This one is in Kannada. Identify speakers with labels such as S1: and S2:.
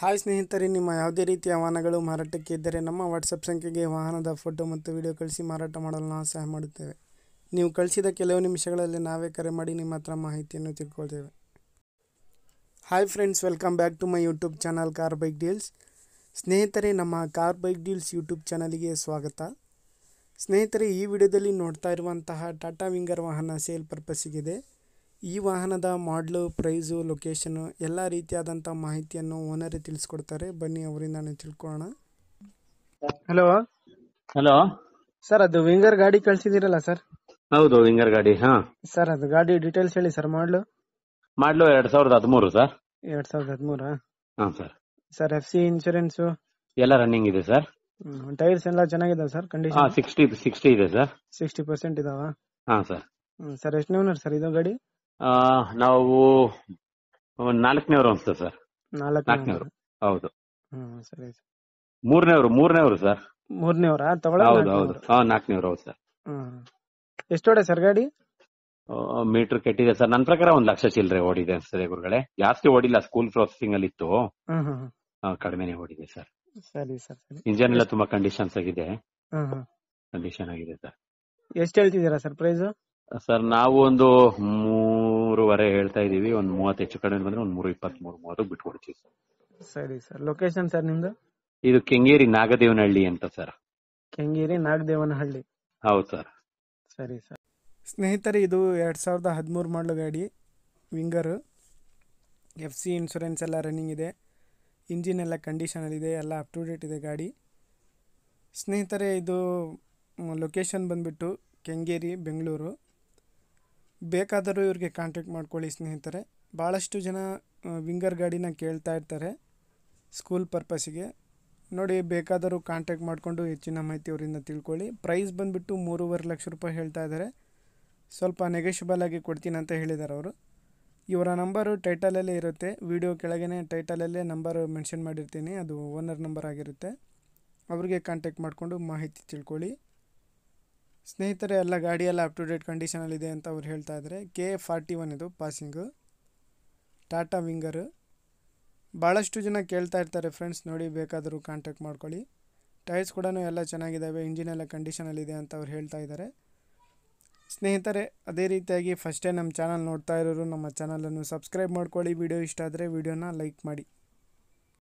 S1: ಹಾಯ್ ಸ್ನೇಹಿತರೆ, ನಿಮ್ಮ ಯಾವುದೇ ರೀತಿಯ ವಾಹನಗಳು ಮಾರಾಟಕ್ಕೆ ಇದ್ದರೆ ನಮ್ಮ ವಾಟ್ಸಪ್ ಸಂಖ್ಯೆಗೆ ವಾಹನದ ಫೋಟೋ ಮತ್ತು ವಿಡಿಯೋ ಕಳಿಸಿ ಮಾರಾಟ ಮಾಡಲು ನಾವು ಸಹಾಯ ಮಾಡುತ್ತೇವೆ. ನೀವು ಕಳಿಸಿದ ಕೆಲವು ನಿಮಿಷಗಳಲ್ಲಿ ನಾವೇ ಕರೆ ಮಾಡಿ ನಿಮ್ಮ ಹತ್ರ ಮಾಹಿತಿಯನ್ನು ತಿಳ್ಕೊಳ್ತೇವೆ. Hi friends, welcome back to my YouTube channel car bike deals. ಸ್ನೇಹಿತರೆ, ನಮ್ಮ ಕಾರ್ ಬೈಕ್ ಡೀಲ್ಸ್ ಯೂಟ್ಯೂಬ್ ಚಾನಲಿಗೆ ಸ್ವಾಗತ. ಸ್ನೇಹಿತರೆ, ಈ ವಿಡಿಯೋದಲ್ಲಿ ನೋಡ್ತಾ ಇರುವಂತಹ ಟಾಟಾ ವಿಂಗರ್ ವಾಹನ ಸೇಲ್ ಪರ್ಪಸ್ಸಿಗಿದೆ. ಈ ವಾಹನದ ಮಾಡಲು, ಪ್ರೈಸು, ಲೊಕೇಶನು ಎಲ್ಲ ರೀತಿಯಾದಂಥ ಮಾಹಿತಿಯನ್ನು ಓನರೇ ತಿಳಿಸ್ಕೊಡ್ತಾರೆ. ಬನ್ನಿ ಅವರಿಂದಾನೆ ತಿಳ್ಕೊಳ್ಳೋಣ.
S2: ಹಲೋ
S1: ಸರ್, ಅದು ವಿಂಗರ್ ಗಾಡಿ ಕಳಿಸಿದಿರಲ್ಲ ಸರ್?
S2: ಹೌದು, ವಿಂಗರ್ ಗಾಡಿ.
S1: ಸರ್, ಅದು ಗಾಡಿ ಡೀಟೇಲ್ಸ್ ಹೇಳಿ ಸರ್. ಮಾಡಲು
S2: 2013 sir.
S1: 2013?
S2: Sir.
S1: Sir, FC insurance
S2: ಎಲ್ಲ ರನ್ನಿಂಗ್ ಇದೆ ಸರ್.
S1: ಟೈರ್ಸ್ ಎಲ್ಲ ಚೆನ್ನಾಗಿದೆ ಸರ್? ಕಂಡೀಷನ್
S2: 60 ಇದೆ ಸರ್.
S1: 60% ಇದಾವ?
S2: ಸರ್.
S1: ಸರ್, ಎಷ್ಟು ಓನರ್ ಸರ್ ಇದು ಗಾಡಿ?
S2: ನಾವು 4ನೇವರು ಅನ್ಸುತ್ತೆ ಸರ್.
S1: 4ನೇವರು?
S2: ಹೌದು.
S1: ಸರಿ.
S2: 3ನೇವರು ಸರ್.
S1: 3ನೇವರಾ
S2: ಹೌದು
S1: ತಗೊಳ್ಳೋದು?
S2: 4ನೇವರು ಹೌದು ಸರ್.
S1: ಎಷ್ಟು ಹೊಡೆ ಸರ್ ಗಾಡಿ?
S2: ಮೀಟರ್ ಕೆಟ್ಟಿದೆ ಸರ್. ನನ್ನ ಪ್ರಕಾರ 1 ಲಕ್ಷ ಚಿಲ್ಲರೆ ಓಡಿದೆ ಅನ್ಸ್ತದೆ ಗುರುಗಳೇ. ಜಾಸ್ತಿ ಓಡಿಲ್ಲ, ಸ್ಕೂಲ್ ಪ್ರೊಸೆಸಿಂಗ್ ಅಲ್ಲಿ ಇತ್ತು. ಕಡಿಮೆನೆ ಓಡಿದೆ ಸರ್.
S1: ಸರಿ ಸರ್.
S2: ಇಂಜನ್ ಎಲ್ಲ ತುಂಬಾ ಕಂಡೀಷನ್ಸ್ ಆಗಿದೆ. ಕಂಡೀಷನ್ ಆಗಿದೆ ಸರ್.
S1: ಎಷ್ಟು ಹೇಳ್ತಿದ್ದೀರಾ ಸರ್ ಪ್ರೈಸ್?
S2: ಸರ್, ನಾವು ಒಂದು 3.5 ಹೇಳ್ತಾ ಇದೀವಿ. ಒಂದು 30 ಹೆಚ್ಚು ಕಡಿಮೆ ಬಂದ್ರೆ ಒಂದು 3.20-3.30 ಬಿಟ್ಕೊಡ್ತೀವಿ ಸರ್.
S1: ಸರಿ ಸರ್. ಲೊಕೇಶನ್ ಸರ್ ನಿಮ್ದು?
S2: ಇದು ಕೆಂಗೇರಿ ನಾಗದೇವನಹಳ್ಳಿ ಅಂತ ಸರ್.
S1: ಕೆಂಗೇರಿ ನಾಗದೇವನಹಳ್ಳಿ?
S2: ಹೌದು ಸರ್.
S1: ಸರಿ ಸರ್. ಸ್ನೇಹಿತರೆ, ಇದು 2013 ಮಾಡಲು ಗಾಡಿ ವಿಂಗರ್. FC ಇನ್ಶೂರೆನ್ಸ್ ಎಲ್ಲ ರನ್ನಿಂಗ್ ಇದೆ. ಇಂಜಿನ್ ಎಲ್ಲ ಕಂಡೀಷನಲ್ಲಿದೆ, ಎಲ್ಲ ಅಪ್ ಟು ಡೇಟ್ ಇದೆ ಗಾಡಿ. ಸ್ನೇಹಿತರೆ, ಇದು ಲೊಕೇಶನ್ ಬಂದುಬಿಟ್ಟು ಕೆಂಗೇರಿ, ಬೆಂಗಳೂರು. ಬೇಕಾದರೂ ಇವ್ರಿಗೆ ಕಾಂಟ್ಯಾಕ್ಟ್ ಮಾಡ್ಕೊಳ್ಳಿ ಸ್ನೇಹಿತರೆ. ಭಾಳಷ್ಟು ಜನ ವಿಂಗರ್ ಗಾಡಿನ ಕೇಳ್ತಾ ಇರ್ತಾರೆ ಸ್ಕೂಲ್ ಪರ್ಪಸ್ಸಿಗೆ. ನೋಡಿ, ಬೇಕಾದರೂ ಕಾಂಟ್ಯಾಕ್ಟ್ ಮಾಡಿಕೊಂಡು ಹೆಚ್ಚಿನ ಮಾಹಿತಿ ಅವರಿಂದ ತಿಳ್ಕೊಳ್ಳಿ. ಪ್ರೈಸ್ ಬಂದುಬಿಟ್ಟು 3.5 ಲಕ್ಷ ರೂಪಾಯಿ ಹೇಳ್ತಾ ಇದ್ದಾರೆ. ಸ್ವಲ್ಪ ನೆಗೋಷಿಯಬಲ್ ಆಗಿ ಕೊಡ್ತೀನಿ ಅಂತ ಹೇಳಿದ್ದಾರೆ ಅವರು. ಇವರ ನಂಬರು ಟೈಟಲಲ್ಲೇ ಇರುತ್ತೆ. ವಿಡಿಯೋ ಕೆಳಗೇ ಟೈಟಲಲ್ಲೇ ನಂಬರ್ ಮೆನ್ಷನ್ ಮಾಡಿರ್ತೀನಿ, ಅದು ಓನರ್ ನಂಬರ್ ಆಗಿರುತ್ತೆ. ಅವರಿಗೆ ಕಾಂಟ್ಯಾಕ್ಟ್ ಮಾಡಿಕೊಂಡು ಮಾಹಿತಿ ತಿಳ್ಕೊಳ್ಳಿ. ಸ್ನೇಹಿತರೆ, ಎಲ್ಲ ಗಾಡಿಯೆಲ್ಲ ಅಪ್ ಟು ಡೇಟ್ ಕಂಡೀಷನಲ್ಲಿದೆ ಅಂತ ಅವ್ರು ಹೇಳ್ತಾ ಇದ್ದಾರೆ. KA41 ಇದು ಪಾಸಿಂಗು, ಟಾಟಾ ವಿಂಗರು. ಭಾಳಷ್ಟು ಜನ ಕೇಳ್ತಾ ಇರ್ತಾರೆ ಫ್ರೆಂಡ್ಸ್. ನೋಡಿ, ಬೇಕಾದರೂ ಕಾಂಟ್ಯಾಕ್ಟ್ ಮಾಡ್ಕೊಳ್ಳಿ. ಟೈರ್ಸ್ ಕೂಡ ಎಲ್ಲ ಚೆನ್ನಾಗಿದ್ದಾವೆ, ಇಂಜಿನ್ ಎಲ್ಲ ಕಂಡೀಷನಲ್ಲಿದೆ ಅಂತ ಅವ್ರು ಹೇಳ್ತಾ ಇದ್ದಾರೆ. ಸ್ನೇಹಿತರೆ, ಅದೇ ರೀತಿಯಾಗಿ ಫಸ್ಟ್ ಟೈಮ್ ನಮ್ಮ ಚಾನಲ್ ನೋಡ್ತಾ ಇರೋರು ನಮ್ಮ ಚಾನಲನ್ನು ಸಬ್ಸ್ಕ್ರೈಬ್ ಮಾಡ್ಕೊಳ್ಳಿ. ವಿಡಿಯೋ ಇಷ್ಟ ಆದರೆ ವಿಡಿಯೋನ ಲೈಕ್ ಮಾಡಿ.